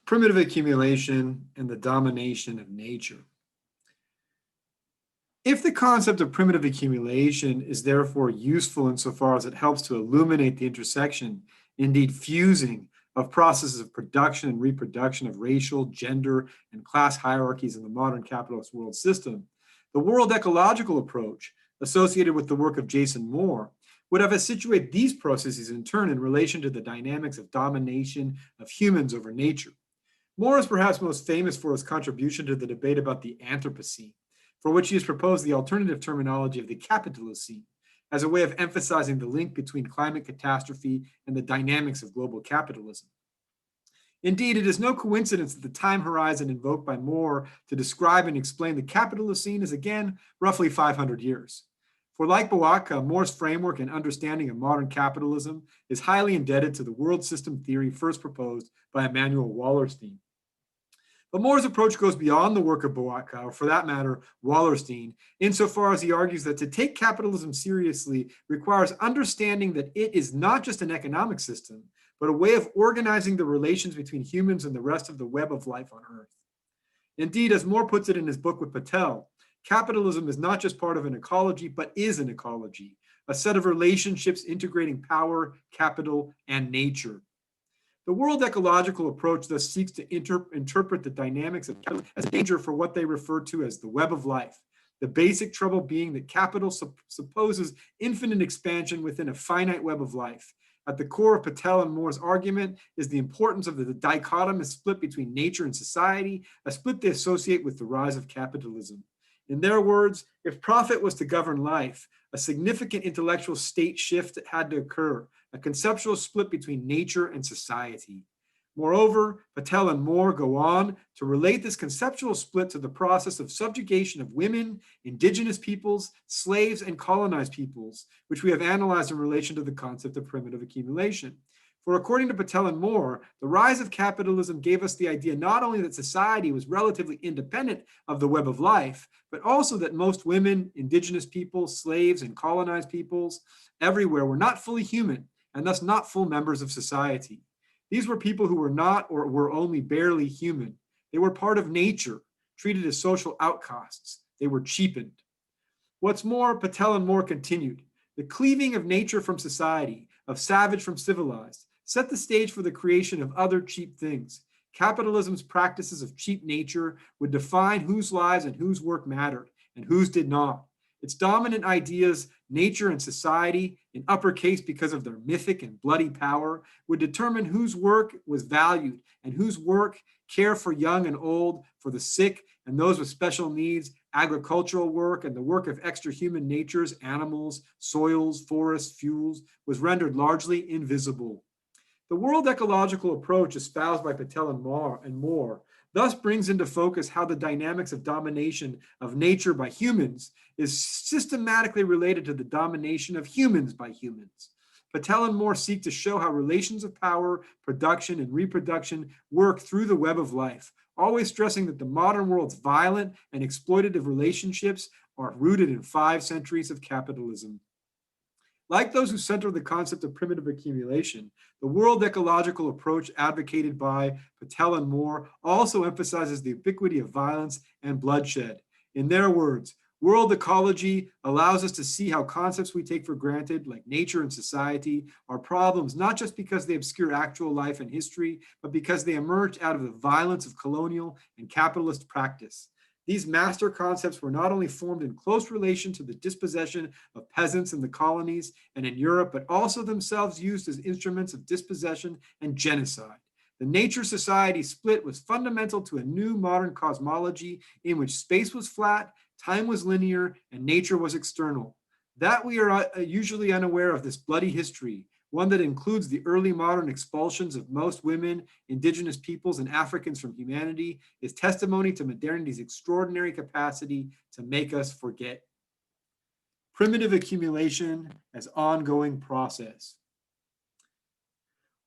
Primitive accumulation and the domination of nature. If the concept of primitive accumulation is therefore useful insofar as it helps to illuminate the intersection, indeed fusing, of processes of production and reproduction of racial, gender, and class hierarchies in the modern capitalist world system, the world ecological approach, associated with the work of Jason Moore, would have us situate these processes in turn in relation to the dynamics of domination of humans over nature. Moore is perhaps most famous for his contribution to the debate about the Anthropocene, for which he has proposed the alternative terminology of the Capitalocene, as a way of emphasizing the link between climate catastrophe and the dynamics of global capitalism. Indeed, it is no coincidence that the time horizon invoked by Moore to describe and explain the Capitalocene is again roughly 500 years. For like Boatka, Moore's framework and understanding of modern capitalism is highly indebted to the world system theory first proposed by Emanuel Wallerstein. But Moore's approach goes beyond the work of Boatka, or for that matter, Wallerstein, insofar as he argues that to take capitalism seriously requires understanding that it is not just an economic system, but a way of organizing the relations between humans and the rest of the web of life on Earth. Indeed, as Moore puts it in his book with Patel, capitalism is not just part of an ecology, but is an ecology, a set of relationships integrating power, capital, and nature. The world ecological approach thus seeks to interpret the dynamics of capital as a danger for what they refer to as the web of life, the basic trouble being that capital supposes infinite expansion within a finite web of life. At the core of Patel and Moore's argument is the importance of the dichotomous split between nature and society, a split they associate with the rise of capitalism. In their words, if profit was to govern life, a significant intellectual state shift had to occur, a conceptual split between nature and society. Moreover, Patel and Moore go on to relate this conceptual split to the process of subjugation of women, indigenous peoples, slaves, and colonized peoples, which we have analyzed in relation to the concept of primitive accumulation. For according to Patel and Moore, the rise of capitalism gave us the idea not only that society was relatively independent of the web of life, but also that most women, indigenous peoples, slaves, and colonized peoples everywhere were not fully human and thus not full members of society. These were people who were not or were only barely human. They were part of nature, treated as social outcasts. They were cheapened. What's more, Patel and Moore continued, the cleaving of nature from society, of savage from civilized, set the stage for the creation of other cheap things. Capitalism's practices of cheap nature would define whose lives and whose work mattered and whose did not. Its dominant ideas, nature and society, in uppercase because of their mythic and bloody power, would determine whose work was valued and whose work, care for young and old, for the sick and those with special needs, agricultural work and the work of extra-human natures, animals, soils, forests, fuels, was rendered largely invisible. The world ecological approach espoused by Patel and Moore thus brings into focus how the dynamics of domination of nature by humans is systematically related to the domination of humans by humans. Patel and Moore seek to show how relations of power, production, and reproduction work through the web of life, always stressing that the modern world's violent and exploitative relationships are rooted in 5 centuries of capitalism. Like those who center the concept of primitive accumulation, the world ecological approach advocated by Patel and Moore also emphasizes the ubiquity of violence and bloodshed. In their words, world ecology allows us to see how concepts we take for granted, like nature and society, are problems not just because they obscure actual life and history, but because they emerged out of the violence of colonial and capitalist practice. These master concepts were not only formed in close relation to the dispossession of peasants in the colonies and in Europe, but also themselves used as instruments of dispossession and genocide. The nature-society split was fundamental to a new modern cosmology in which space was flat, time was linear, and nature was external. That we are usually unaware of this bloody history, one that includes the early modern expulsions of most women, indigenous peoples, and Africans from humanity, is testimony to modernity's extraordinary capacity to make us forget. Primitive accumulation as ongoing process.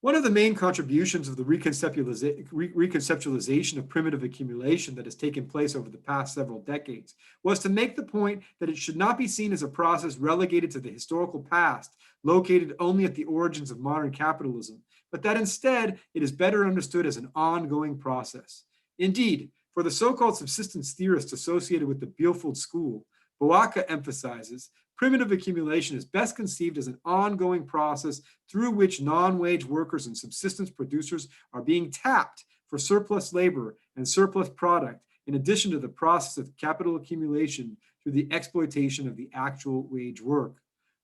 One of the main contributions of the reconceptualization of primitive accumulation that has taken place over the past several decades was to make the point that it should not be seen as a process relegated to the historical past, located only at the origins of modern capitalism, but that instead it is better understood as an ongoing process. Indeed, for the so-called subsistence theorists associated with the Bielefeld school, Boaka emphasizes primitive accumulation is best conceived as an ongoing process through which non-wage workers and subsistence producers are being tapped for surplus labor and surplus product, in addition to the process of capital accumulation through the exploitation of the actual wage work.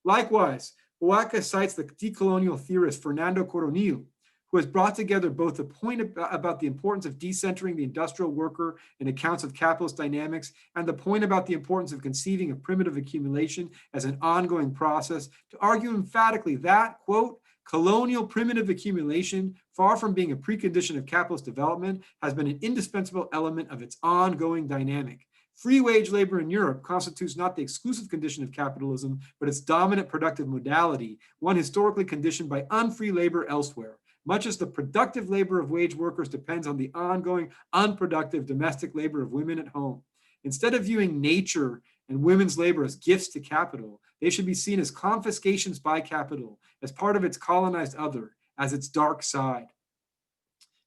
Likewise, Boaka cites the decolonial theorist Fernando Coronil, who has brought together both the point about the importance of decentering the industrial worker in accounts of capitalist dynamics and the point about the importance of conceiving of primitive accumulation as an ongoing process to argue emphatically that, quote, colonial primitive accumulation, far from being a precondition of capitalist development, has been an indispensable element of its ongoing dynamic. Free wage labor in Europe constitutes not the exclusive condition of capitalism, but its dominant productive modality, one historically conditioned by unfree labor elsewhere, much as the productive labor of wage workers depends on the ongoing unproductive domestic labor of women at home. Instead of viewing nature and women's labor as gifts to capital, they should be seen as confiscations by capital, as part of its colonized other, as its dark side.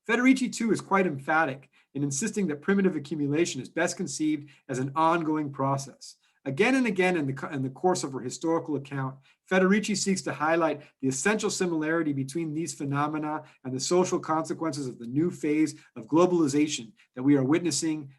Federici, too, is quite emphatic in insisting that primitive accumulation is best conceived as an ongoing process. Again and again in the course of her historical account, Federici seeks to highlight the essential similarity between these phenomena and the social consequences of the new phase of globalization that we are witnessing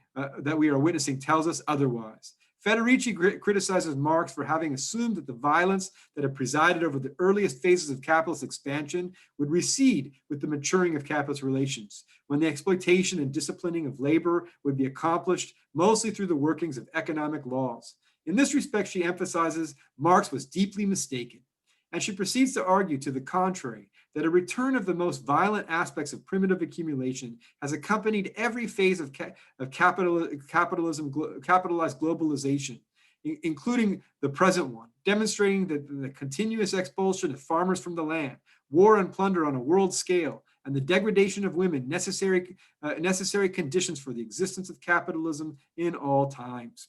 tells us otherwise. Federici criticizes Marx for having assumed that the violence that had presided over the earliest phases of capitalist expansion would recede with the maturing of capitalist relations, when the exploitation and disciplining of labor would be accomplished mostly through the workings of economic laws. In this respect, she emphasizes Marx was deeply mistaken, and she proceeds to argue to the contrary, that a return of the most violent aspects of primitive accumulation has accompanied every phase of capitalized globalization, including the present one, demonstrating that the continuous expulsion of farmers from the land, war and plunder on a world scale, and the degradation of women, necessary conditions for the existence of capitalism in all times.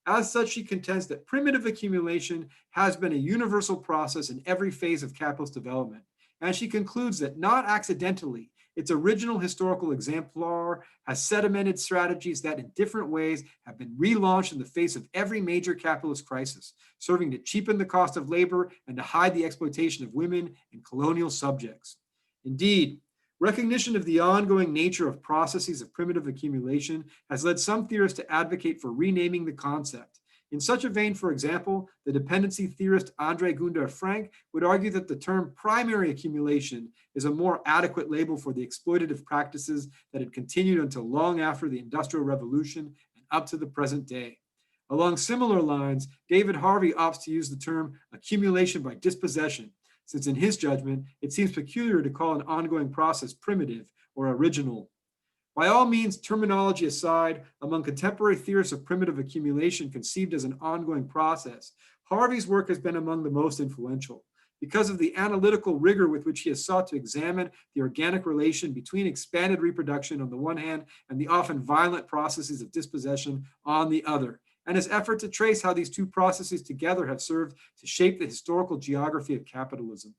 As such, she contends that primitive accumulation has been a universal process in every phase of capitalist development. And she concludes that not accidentally, its original historical exemplar has sedimented strategies that in different ways have been relaunched in the face of every major capitalist crisis, serving to cheapen the cost of labor and to hide the exploitation of women and colonial subjects. Indeed, recognition of the ongoing nature of processes of primitive accumulation has led some theorists to advocate for renaming the concept. In such a vein, for example, the dependency theorist Andre Gundar Frank would argue that the term primary accumulation is a more adequate label for the exploitative practices that had continued until long after the Industrial Revolution and up to the present day. Along similar lines, David Harvey opts to use the term accumulation by dispossession, since in his judgment, it seems peculiar to call an ongoing process primitive or original. By all means, terminology aside, among contemporary theorists of primitive accumulation conceived as an ongoing process, Harvey's work has been among the most influential because of the analytical rigor with which he has sought to examine the organic relation between expanded reproduction on the one hand and the often violent processes of dispossession on the other, and his effort to trace how these two processes together have served to shape the historical geography of capitalism.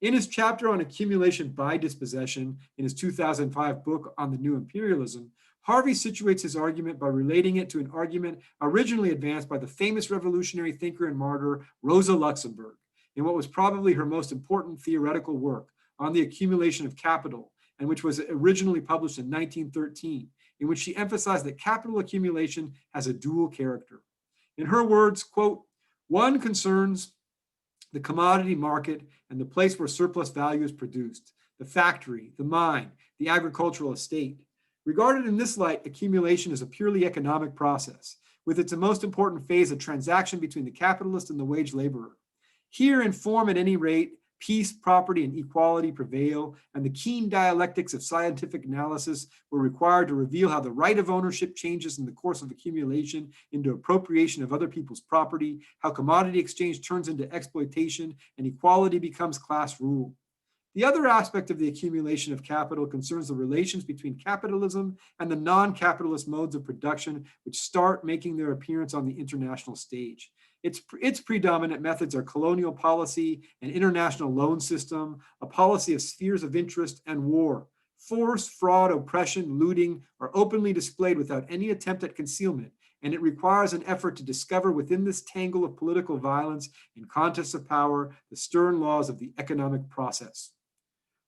In his chapter on accumulation by dispossession in his 2005 book on the new imperialism, Harvey situates his argument by relating it to an argument originally advanced by the famous revolutionary thinker and martyr Rosa Luxemburg in what was probably her most important theoretical work on the accumulation of capital, and which was originally published in 1913, in which she emphasized that capital accumulation has a dual character. In her words, quote, one concerns the commodity market and the place where surplus value is produced, the factory, the mine, the agricultural estate. Regarded in this light, accumulation is a purely economic process, with its most important phase a transaction between the capitalist and the wage laborer. Here in form at any rate, peace, property, and equality prevail, and the keen dialectics of scientific analysis were required to reveal how the right of ownership changes in the course of accumulation into appropriation of other people's property, how commodity exchange turns into exploitation, and equality becomes class rule. The other aspect of the accumulation of capital concerns the relations between capitalism and the non-capitalist modes of production which start making their appearance on the international stage. Its predominant methods are colonial policy, an international loan system, a policy of spheres of interest, and war. Force, fraud, oppression, looting are openly displayed without any attempt at concealment, and it requires an effort to discover within this tangle of political violence and contests of power the stern laws of the economic process.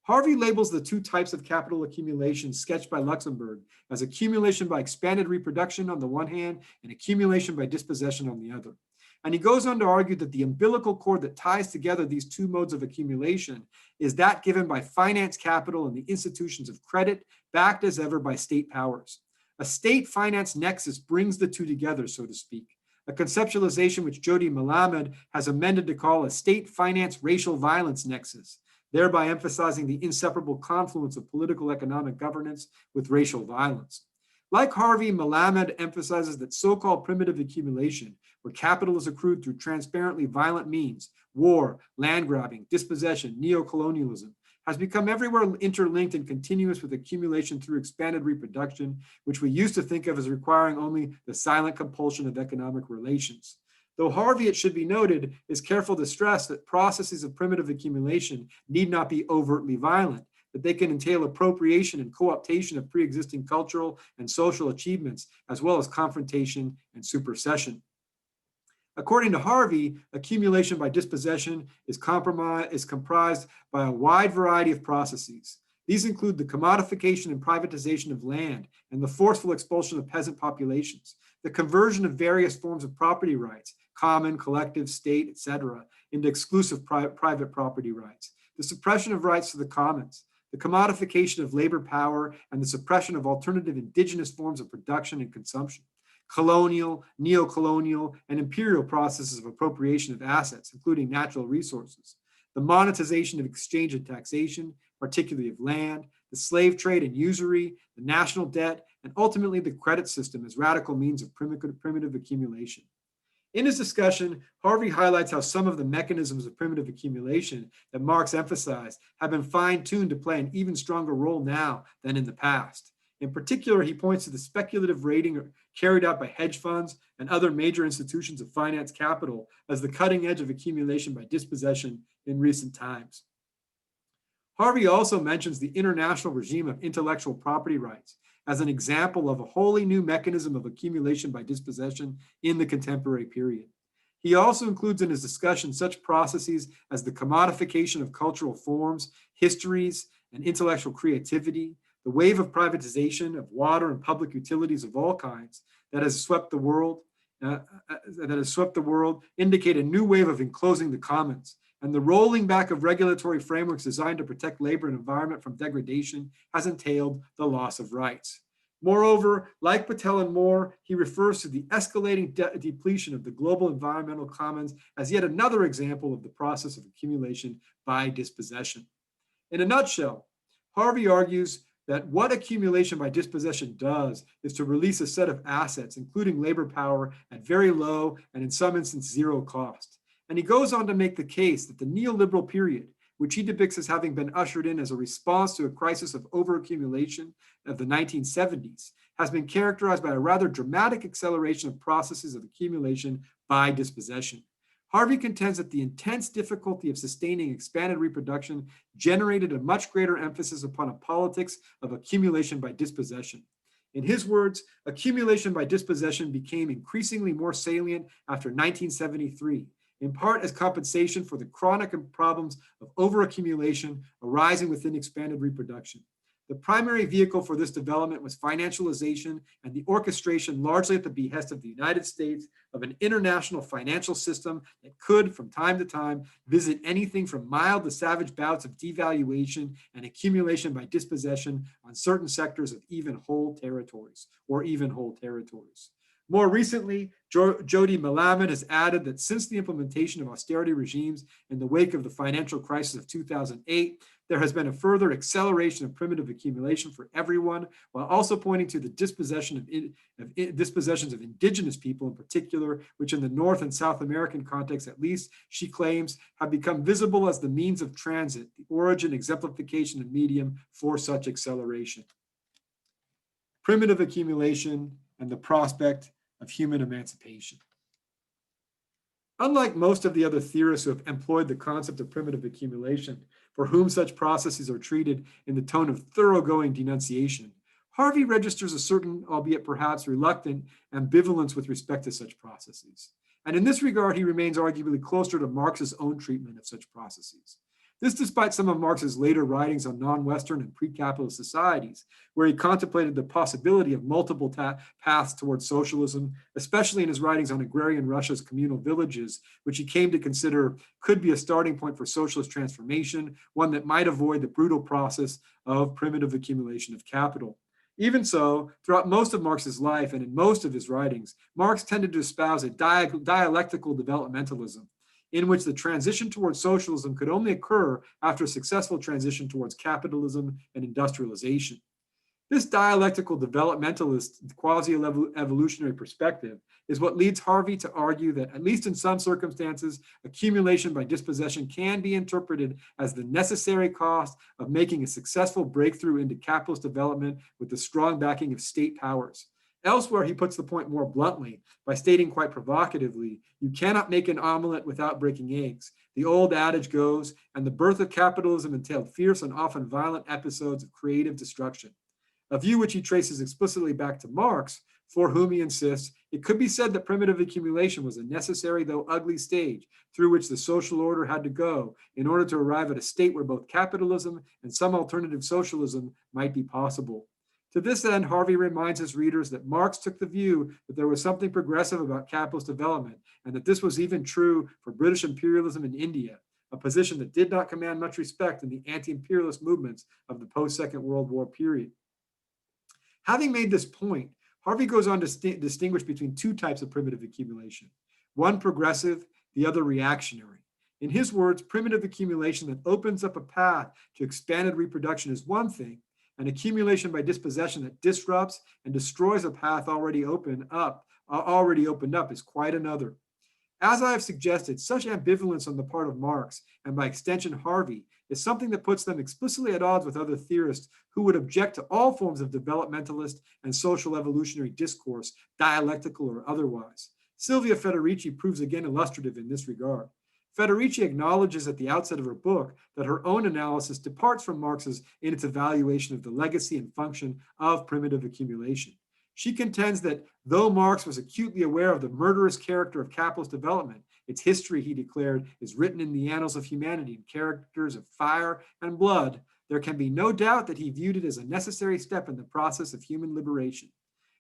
Harvey labels the two types of capital accumulation sketched by Luxemburg as accumulation by expanded reproduction on the one hand and accumulation by dispossession on the other. And he goes on to argue that the umbilical cord that ties together these two modes of accumulation is that given by finance capital and the institutions of credit, backed as ever by state powers. A state-finance nexus brings the two together, so to speak, a conceptualization which Jody Melamed has amended to call a state-finance racial violence nexus, thereby emphasizing the inseparable confluence of political economic governance with racial violence. Like Harvey, Melamed emphasizes that so-called primitive accumulation, where capital is accrued through transparently violent means, war, land grabbing, dispossession, neocolonialism, has become everywhere interlinked and continuous with accumulation through expanded reproduction, which we used to think of as requiring only the silent compulsion of economic relations. Though Harvey, it should be noted, is careful to stress that processes of primitive accumulation need not be overtly violent, that they can entail appropriation and co-optation of pre-existing cultural and social achievements, as well as confrontation and supersession. According to Harvey, accumulation by dispossession is comprised by a wide variety of processes. These include the commodification and privatization of land and the forceful expulsion of peasant populations, the conversion of various forms of property rights, common, collective, state, etc., into exclusive private property rights, the suppression of rights to the commons, the commodification of labor power, and the suppression of alternative indigenous forms of production and consumption, colonial, neocolonial, and imperial processes of appropriation of assets, including natural resources, the monetization of exchange and taxation, particularly of land, the slave trade and usury, the national debt, and ultimately the credit system as radical means of primitive accumulation. In his discussion, Harvey highlights how some of the mechanisms of primitive accumulation that Marx emphasized have been fine-tuned to play an even stronger role now than in the past. In particular, he points to the speculative rating carried out by hedge funds and other major institutions of finance capital as the cutting edge of accumulation by dispossession in recent times. Harvey also mentions the international regime of intellectual property rights as an example of a wholly new mechanism of accumulation by dispossession in the contemporary period. He also includes in his discussion such processes as the commodification of cultural forms, histories, and intellectual creativity, the wave of privatization of water and public utilities of all kinds that has swept the world, indicate a new wave of enclosing the commons, and the rolling back of regulatory frameworks designed to protect labor and environment from degradation has entailed the loss of rights. Moreover, like Patel and Moore, he refers to the escalating depletion of the global environmental commons as yet another example of the process of accumulation by dispossession. In a nutshell, Harvey argues that what accumulation by dispossession does is to release a set of assets, including labor power, at very low and in some instances zero cost. And he goes on to make the case that the neoliberal period, which he depicts as having been ushered in as a response to a crisis of overaccumulation of the 1970s, has been characterized by a rather dramatic acceleration of processes of accumulation by dispossession. Harvey contends that the intense difficulty of sustaining expanded reproduction generated a much greater emphasis upon a politics of accumulation by dispossession. In his words, accumulation by dispossession became increasingly more salient after 1973, in part as compensation for the chronic problems of overaccumulation arising within expanded reproduction. The primary vehicle for this development was financialization and the orchestration, largely at the behest of the United States, of an international financial system that could, from time to time, visit anything from mild to savage bouts of devaluation and accumulation by dispossession on certain sectors of even whole territories. More recently, Jody Melamed has added that since the implementation of austerity regimes in the wake of the financial crisis of 2008, there has been a further acceleration of primitive accumulation for everyone, while also pointing to the dispossessions of indigenous people in particular, which in the North and South American context, at least, she claims, have become visible as the means of transit, the origin, exemplification, and medium for such acceleration. Primitive accumulation and the prospect of human emancipation. Unlike most of the other theorists who have employed the concept of primitive accumulation, for whom such processes are treated in the tone of thoroughgoing denunciation, Harvey registers a certain, albeit perhaps reluctant, ambivalence with respect to such processes. And in this regard, he remains arguably closer to Marx's own treatment of such processes. This despite some of Marx's later writings on non-Western and pre-capitalist societies, where he contemplated the possibility of multiple paths towards socialism, especially in his writings on agrarian Russia's communal villages, which he came to consider could be a starting point for socialist transformation, one that might avoid the brutal process of primitive accumulation of capital. Even so, throughout most of Marx's life and in most of his writings, Marx tended to espouse a dialectical developmentalism, in which the transition towards socialism could only occur after a successful transition towards capitalism and industrialization. This dialectical developmentalist quasi-evolutionary perspective is what leads Harvey to argue that, at least in some circumstances, accumulation by dispossession can be interpreted as the necessary cost of making a successful breakthrough into capitalist development with the strong backing of state powers. Elsewhere, he puts the point more bluntly by stating quite provocatively, you cannot make an omelet without breaking eggs. The old adage goes, and the birth of capitalism entailed fierce and often violent episodes of creative destruction. A view which he traces explicitly back to Marx, for whom he insists it could be said that primitive accumulation was a necessary though ugly stage through which the social order had to go in order to arrive at a state where both capitalism and some alternative socialism might be possible. To this end, Harvey reminds his readers that Marx took the view that there was something progressive about capitalist development, and that this was even true for British imperialism in India, a position that did not command much respect in the anti-imperialist movements of the post-Second World War period. Having made this point, Harvey goes on to distinguish between two types of primitive accumulation, one progressive, the other reactionary. In his words, primitive accumulation that opens up a path to expanded reproduction is one thing, and accumulation by dispossession that disrupts and destroys a path already opened up is quite another. As I have suggested, such ambivalence on the part of Marx, and by extension Harvey, is something that puts them explicitly at odds with other theorists who would object to all forms of developmentalist and social evolutionary discourse, dialectical or otherwise. Silvia Federici proves again illustrative in this regard. Federici acknowledges at the outset of her book that her own analysis departs from Marx's in its evaluation of the legacy and function of primitive accumulation. She contends that though Marx was acutely aware of the murderous character of capitalist development, its history, he declared, is written in the annals of humanity in characters of fire and blood, there can be no doubt that he viewed it as a necessary step in the process of human liberation.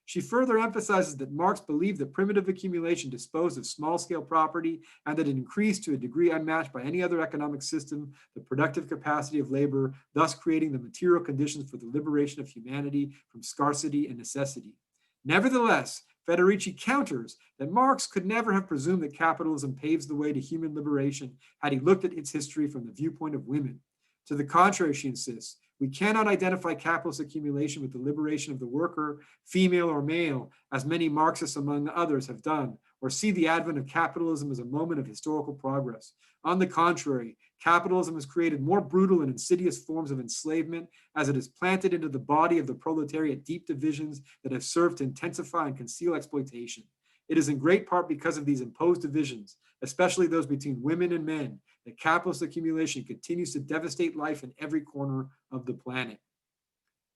She further emphasizes that Marx believed that primitive accumulation disposed of small-scale property and that it increased to a degree unmatched by any other economic system the productive capacity of labor, thus creating the material conditions for the liberation of humanity from scarcity and necessity. Nevertheless, Federici counters that Marx could never have presumed that capitalism paves the way to human liberation had he looked at its history from the viewpoint of women. To the contrary, she insists, we cannot identify capitalist accumulation with the liberation of the worker, female or male, as many Marxists among others have done, or see the advent of capitalism as a moment of historical progress. On the contrary, capitalism has created more brutal and insidious forms of enslavement as it has planted into the body of the proletariat deep divisions that have served to intensify and conceal exploitation. It is in great part because of these imposed divisions, especially those between women and men, that capitalist accumulation continues to devastate life in every corner of the planet.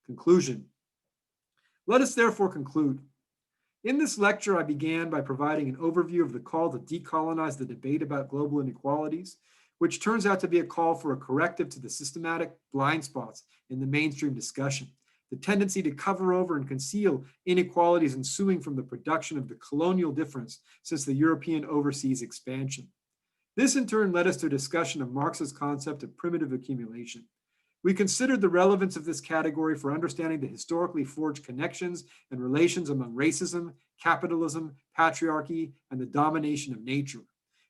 Conclusion. Let us therefore conclude. In this lecture, I began by providing an overview of the call to decolonize the debate about global inequalities, which turns out to be a call for a corrective to the systematic blind spots in the mainstream discussion, the tendency to cover over and conceal inequalities ensuing from the production of the colonial difference since the European overseas expansion. This in turn led us to a discussion of Marx's concept of primitive accumulation. We considered the relevance of this category for understanding the historically forged connections and relations among racism, capitalism, patriarchy, and the domination of nature.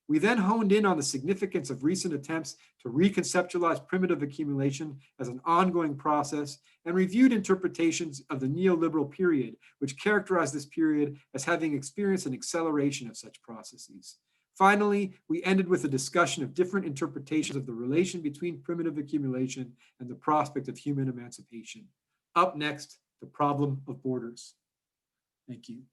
We then honed in on the significance of recent attempts to reconceptualize primitive accumulation as an ongoing process and reviewed interpretations of the neoliberal period, which characterized this period as having experienced an acceleration of such processes. Finally, we ended with a discussion of different interpretations of the relation between primitive accumulation and the prospect of human emancipation. Up next, the problem of borders. Thank you.